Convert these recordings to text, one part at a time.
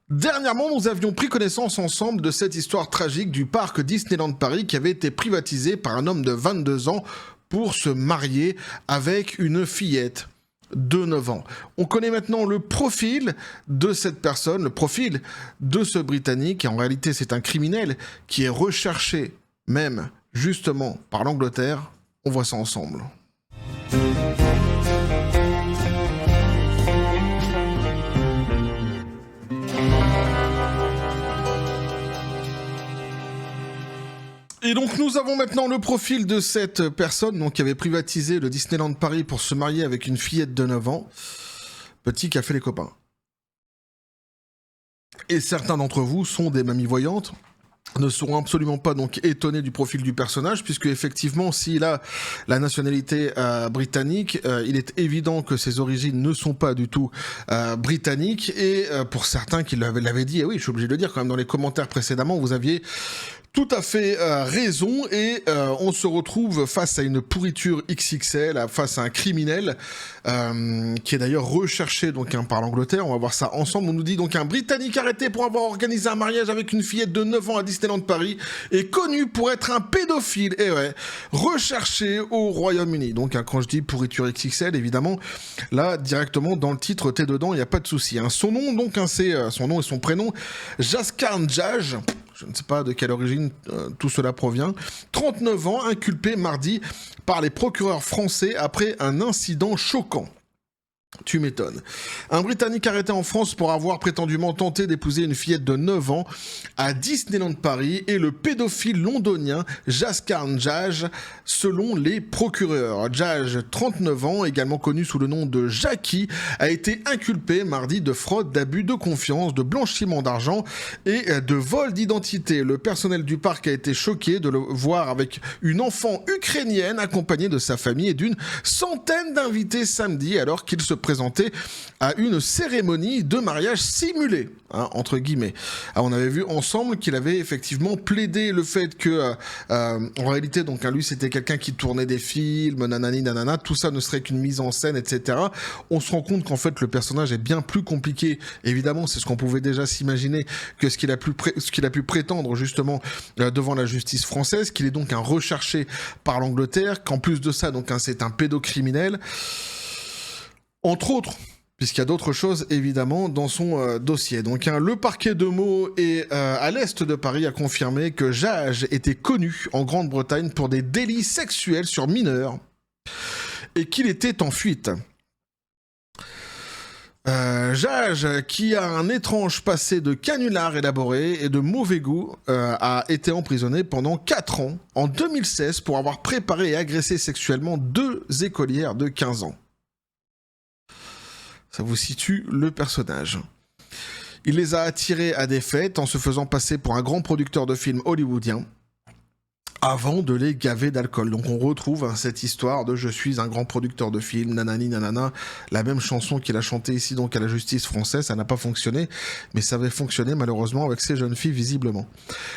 Dernièrement, nous avions pris connaissance ensemble de cette histoire tragique du parc Disneyland Paris qui avait été privatisé par un homme de 22 ans pour se marier avec une fillette de 9 ans. On connaît maintenant le profil de cette personne, le profil de ce Britannique, et en réalité c'est un criminel qui est recherché même justement par l'Angleterre. On voit ça ensemble. Et donc nous avons maintenant le profil de cette personne donc, qui avait privatisé le Disneyland Paris pour se marier avec une fillette de 9 ans. Petit qui a fait les copains. Et certains d'entre vous sont des mamies voyantes, ne seront absolument pas donc étonnés du profil du personnage, puisque effectivement, s'il a la nationalité britannique, il est évident que ses origines ne sont pas du tout britanniques, et pour certains qui l'avaient dit, et oui, je suis obligé de le dire quand même dans les commentaires précédemment, vous aviez tout à fait raison, et on se retrouve face à une pourriture XXL, face à un criminel qui est d'ailleurs recherché donc par l'Angleterre. On va voir ça ensemble. On nous dit donc un Britannique arrêté pour avoir organisé un mariage avec une fillette de 9 ans à Disneyland Paris est connu pour être un pédophile, et ouais, recherché au Royaume-Uni. Donc quand je dis pourriture XXL, évidemment, là directement dans le titre t'es dedans, il n'y a pas de souci. Son nom donc, c'est son nom et son prénom, Jaskarn Jaj. Je ne sais pas de quelle origine tout cela provient. 39 ans, inculpé mardi par les procureurs français après un incident choquant. Tu m'étonnes. Un Britannique arrêté en France pour avoir prétendument tenté d'épouser une fillette de 9 ans à Disneyland Paris et le pédophile londonien Jaskarn Jaj, selon les procureurs. Jaj, 39 ans, également connu sous le nom de Jackie, a été inculpé mardi de fraude, d'abus de confiance, de blanchiment d'argent et de vol d'identité. Le personnel du parc a été choqué de le voir avec une enfant ukrainienne accompagnée de sa famille et d'une centaine d'invités samedi alors qu'il se présenté à une cérémonie de mariage simulée, entre guillemets. Alors, on avait vu ensemble qu'il avait effectivement plaidé le fait que, en réalité, donc, lui, c'était quelqu'un qui tournait des films, nanani, nanana, tout ça ne serait qu'une mise en scène, etc. On se rend compte qu'en fait, le personnage est bien plus compliqué. Évidemment, c'est ce qu'on pouvait déjà s'imaginer que ce qu'il a pu prétendre, justement, devant la justice française, qu'il est donc un recherché par l'Angleterre, qu'en plus de ça, donc, c'est un pédocriminel. Entre autres, puisqu'il y a d'autres choses, évidemment, dans son dossier. Donc, le parquet de Meaux et à l'est de Paris a confirmé que Jaj était connu en Grande-Bretagne pour des délits sexuels sur mineurs et qu'il était en fuite. Jaj, qui a un étrange passé de canular élaboré et de mauvais goût, a été emprisonné pendant 4 ans, en 2016, pour avoir préparé et agressé sexuellement 2 écolières de 15 ans. Ça vous situe le personnage. Il les a attirés à des fêtes en se faisant passer pour un grand producteur de films hollywoodien avant de les gaver d'alcool. Donc on retrouve cette histoire de « je suis un grand producteur de films, nanani nanana », la même chanson qu'il a chantée ici donc à la justice française. Ça n'a pas fonctionné, mais ça avait fonctionné malheureusement avec ces jeunes filles visiblement.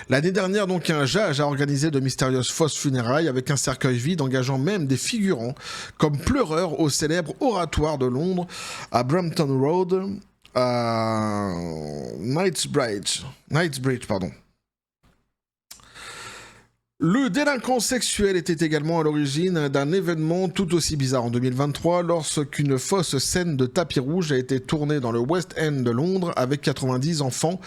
L'année dernière, donc, un Jaj a organisé de mystérieuses fausses funérailles avec un cercueil vide, engageant même des figurants comme pleureurs au célèbre oratoire de Londres à Brampton Road, à Knightsbridge. Le délinquant sexuel était également à l'origine d'un événement tout aussi bizarre en 2023 lorsqu'une fausse scène de tapis rouge a été tournée dans le West End de Londres avec 90 enfants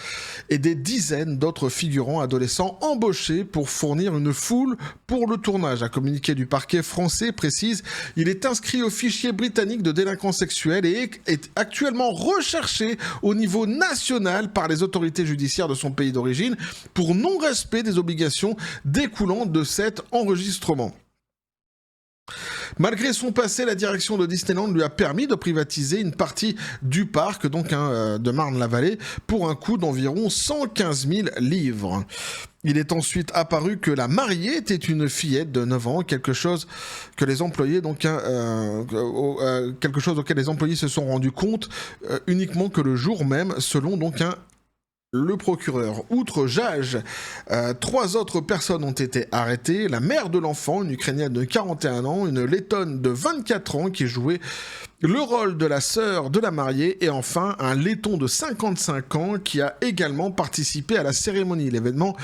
et des dizaines d'autres figurants adolescents embauchés pour fournir une foule pour le tournage. Un communiqué du parquet français précise « Il est inscrit au fichier britannique de délinquants sexuels et est actuellement recherché au niveau national par les autorités judiciaires de son pays d'origine pour non-respect des obligations découlant de cet enregistrement ». Malgré son passé, la direction de Disneyland lui a permis de privatiser une partie du parc, donc de Marne-la-Vallée, pour un coût d'environ 115 000 livres. Il est ensuite apparu que la mariée était une fillette de 9 ans, quelque chose que les employés, quelque chose auquel les employés se sont rendus compte uniquement que le jour même, selon donc le procureur. Outre Jaj, 3 autres personnes ont été arrêtées. La mère de l'enfant, une Ukrainienne de 41 ans, une Lettonne de 24 ans qui jouait le rôle de la sœur de la mariée et enfin un laiton de 55 ans qui a également participé à la cérémonie. L'événement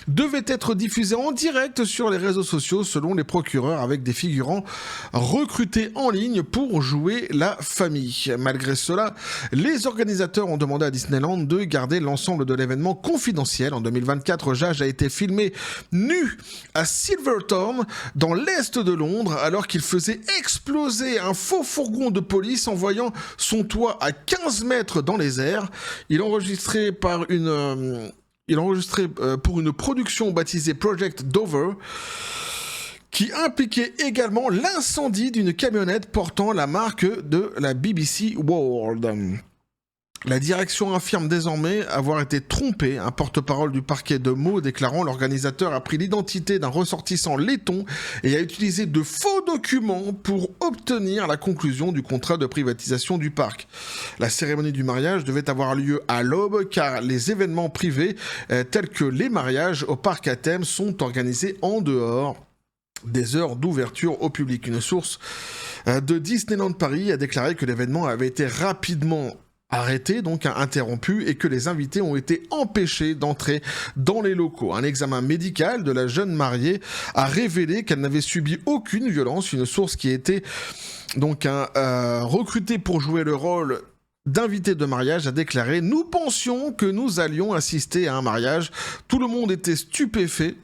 devait être diffusé en direct sur les réseaux sociaux selon les procureurs avec des figurants recrutés en ligne pour jouer la famille. Malgré cela, les organisateurs ont demandé à Disneyland de garder l'ensemble de l'événement confidentiel. En 2024, Jage a été filmé nu à Silverthorne dans l'est de Londres alors qu'il faisait exploser un faux fourgon de police en voyant son toit à 15 mètres dans les airs. Il a enregistré pour une production baptisée Project Dover qui impliquait également l'incendie d'une camionnette portant la marque de la BBC World. La direction affirme désormais avoir été trompée. Un porte-parole du parquet de Meaux déclarant l'organisateur a pris l'identité d'un ressortissant laiton et a utilisé de faux documents pour obtenir la conclusion du contrat de privatisation du parc. La cérémonie du mariage devait avoir lieu à l'aube car les événements privés tels que les mariages au parc à thème sont organisés en dehors des heures d'ouverture au public. Une source de Disneyland Paris a déclaré que l'événement avait été rapidement arrêté, donc interrompu, et que les invités ont été empêchés d'entrer dans les locaux. Un examen médical de la jeune mariée a révélé qu'elle n'avait subi aucune violence. Une source qui était donc recrutée pour jouer le rôle d'invité de mariage a déclaré « Nous pensions que nous allions assister à un mariage. Tout le monde était stupéfait.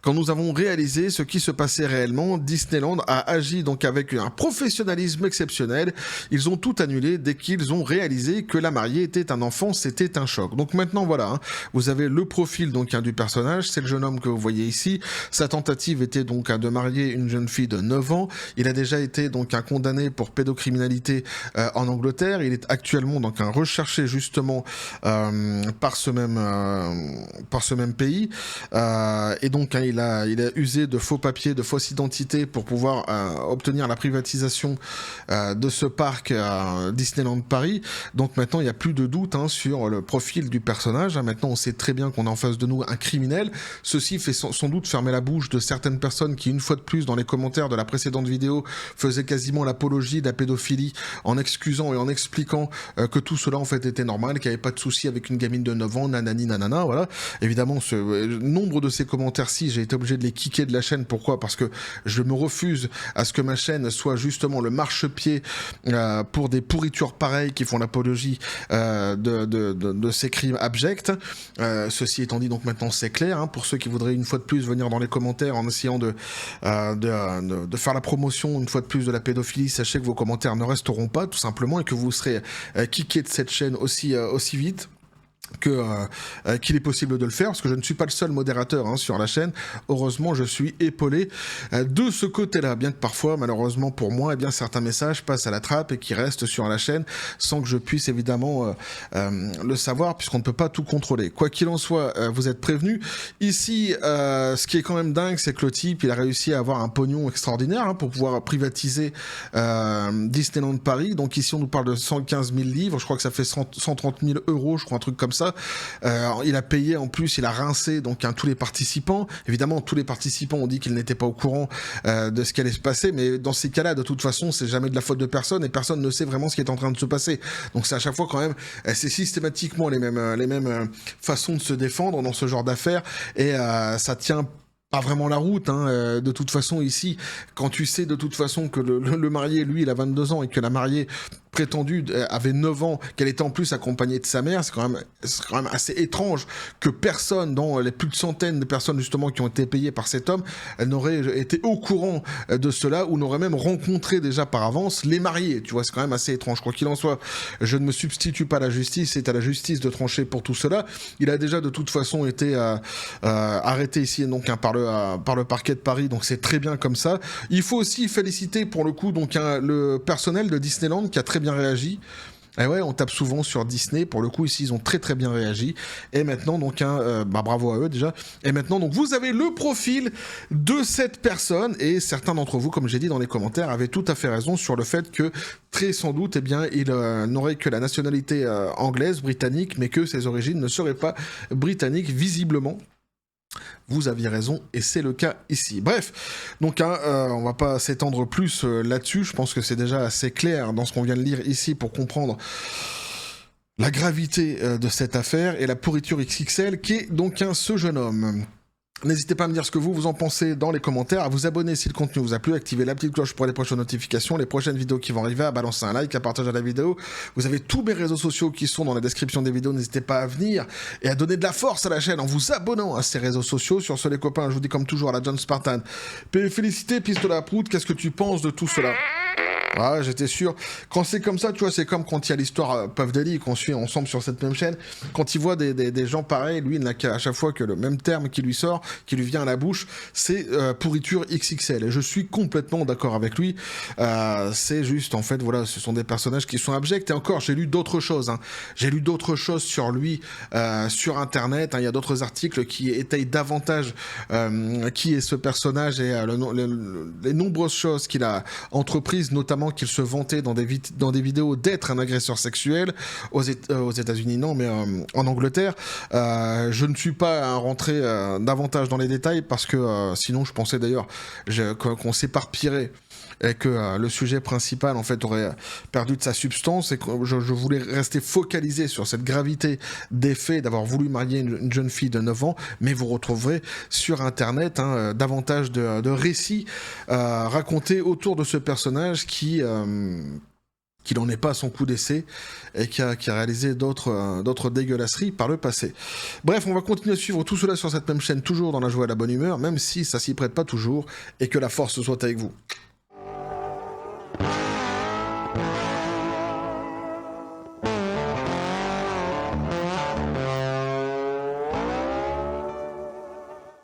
Quand nous avons réalisé ce qui se passait réellement, Disneyland a agi donc avec un professionnalisme exceptionnel. Ils ont tout annulé dès qu'ils ont réalisé que la mariée était un enfant, c'était un choc. Donc maintenant voilà, vous avez le profil donc du personnage, c'est le jeune homme que vous voyez ici. Sa tentative était donc de marier une jeune fille de 9 ans. Il a déjà été donc condamné pour pédocriminalité en Angleterre. Il est actuellement donc recherché justement par ce même pays. Et donc il a usé de faux papiers, de fausses identités pour pouvoir obtenir la privatisation de ce parc Disneyland Paris. Donc maintenant il n'y a plus de doute sur le profil du personnage. Maintenant on sait très bien qu'on a en face de nous un criminel. Ceci fait sans doute fermer la bouche de certaines personnes qui, une fois de plus, dans les commentaires de la précédente vidéo, faisaient quasiment l'apologie de la pédophilie en excusant et en expliquant que tout cela en fait était normal, qu'il n'y avait pas de souci avec une gamine de 9 ans, nanani nanana, voilà. Évidemment, nombre de ces commentaires-ci, j'ai été obligé de les kicker de la chaîne. Pourquoi ? Parce que je me refuse à ce que ma chaîne soit justement le marchepied pour des pourritures pareilles qui font l'apologie de ces crimes abjects. Ceci étant dit, donc maintenant c'est clair, pour ceux qui voudraient une fois de plus venir dans les commentaires en essayant de faire la promotion une fois de plus de la pédophilie, sachez que vos commentaires ne resteront pas tout simplement et que vous serez kické de cette chaîne aussi vite qu'il est possible de le faire, parce que je ne suis pas le seul modérateur sur la chaîne. Heureusement, je suis épaulé de ce côté-là, bien que parfois, malheureusement pour moi, certains messages passent à la trappe et qui restent sur la chaîne sans que je puisse évidemment le savoir, puisqu'on ne peut pas tout contrôler. Quoi qu'il en soit, vous êtes prévenus. Ici, ce qui est quand même dingue, c'est que le type, il a réussi à avoir un pognon extraordinaire pour pouvoir privatiser Disneyland Paris. Donc ici, on nous parle de 115 000 livres, je crois que ça fait 130 000 euros, je crois, un truc comme ça. Il a payé en plus, il a rincé donc tous les participants. Évidemment, tous les participants ont dit qu'ils n'étaient pas au courant de ce qui allait se passer, mais dans ces cas-là, de toute façon, c'est jamais de la faute de personne et personne ne sait vraiment ce qui est en train de se passer. Donc c'est à chaque fois quand même, c'est systématiquement les mêmes façons de se défendre dans ce genre d'affaires et ça tient pas vraiment la route, de toute façon ici, quand tu sais de toute façon que le marié, lui, il a 22 ans et que la mariée prétendue avait 9 ans, qu'elle était en plus accompagnée de sa mère, c'est quand même assez étrange que personne, dans les plus de centaines de personnes justement qui ont été payées par cet homme, n'aurait été au courant de cela ou n'aurait même rencontré déjà par avance les mariés, tu vois, c'est quand même assez étrange. Quoi qu'il en soit, je ne me substitue pas à la justice, c'est à la justice de trancher pour tout cela. Il a déjà de toute façon été arrêté ici donc par le parquet de Paris, donc c'est très bien comme ça. Il faut aussi féliciter pour le coup donc le personnel de Disneyland qui a très bien réagi. Et ouais, on tape souvent sur Disney, pour le coup ici ils ont très très bien réagi, et maintenant donc bravo à eux déjà, et maintenant donc vous avez le profil de cette personne, et certains d'entre vous, comme j'ai dit dans les commentaires, avaient tout à fait raison sur le fait que très sans doute il n'aurait que la nationalité anglaise, britannique, mais que ses origines ne seraient pas britanniques visiblement. vous aviez raison, et c'est le cas ici. Bref, donc on va pas s'étendre plus là-dessus, je pense que c'est déjà assez clair dans ce qu'on vient de lire ici pour comprendre la gravité de cette affaire et la pourriture XXL qu'est donc ce jeune homme. N'hésitez pas à me dire ce que vous en pensez dans les commentaires, à vous abonner si le contenu vous a plu, à activer la petite cloche pour les prochaines notifications, les prochaines vidéos qui vont arriver, à balancer un like, à partager la vidéo. Vous avez tous mes réseaux sociaux qui sont dans la description des vidéos, n'hésitez pas à venir et à donner de la force à la chaîne en vous abonnant à ces réseaux sociaux. Sur ce les copains, je vous dis comme toujours à la John Spartan. Félicité, pistolet à prout, qu'est-ce que tu penses de tout cela ? Ah, j'étais sûr. Quand c'est comme ça, tu vois, c'est comme quand il y a l'histoire Puff Daddy qu'on suit ensemble sur cette même chaîne. Quand il voit des gens pareils, lui, il n'a qu'à chaque fois que le même terme qui lui sort, qui lui vient à la bouche, c'est pourriture XXL. Et je suis complètement d'accord avec lui. C'est juste, en fait, voilà, ce sont des personnages qui sont abjects. Et encore, j'ai lu d'autres choses. Hein. J'ai lu d'autres choses sur lui sur Internet. Hein. Il y a d'autres articles qui étayent davantage qui est ce personnage et les nombreuses choses qu'il a entreprises, notamment qu'il se vantait dans des vidéos d'être un agresseur sexuel aux États-Unis, non, mais en Angleterre. Je ne suis pas rentré davantage dans les détails parce que sinon je pensais d'ailleurs qu'on s'éparpillerait et que le sujet principal en fait aurait perdu de sa substance et que je voulais rester focalisé sur cette gravité des faits d'avoir voulu marier une jeune fille de 9 ans, mais vous retrouverez sur internet davantage de récits racontés autour de ce personnage qui n'en est pas à son coup d'essai et qui a réalisé d'autres dégueulasseries par le passé. Bref, on va continuer à suivre tout cela sur cette même chaîne, toujours dans la joie et la bonne humeur, même si ça s'y prête pas toujours, et que la force soit avec vous.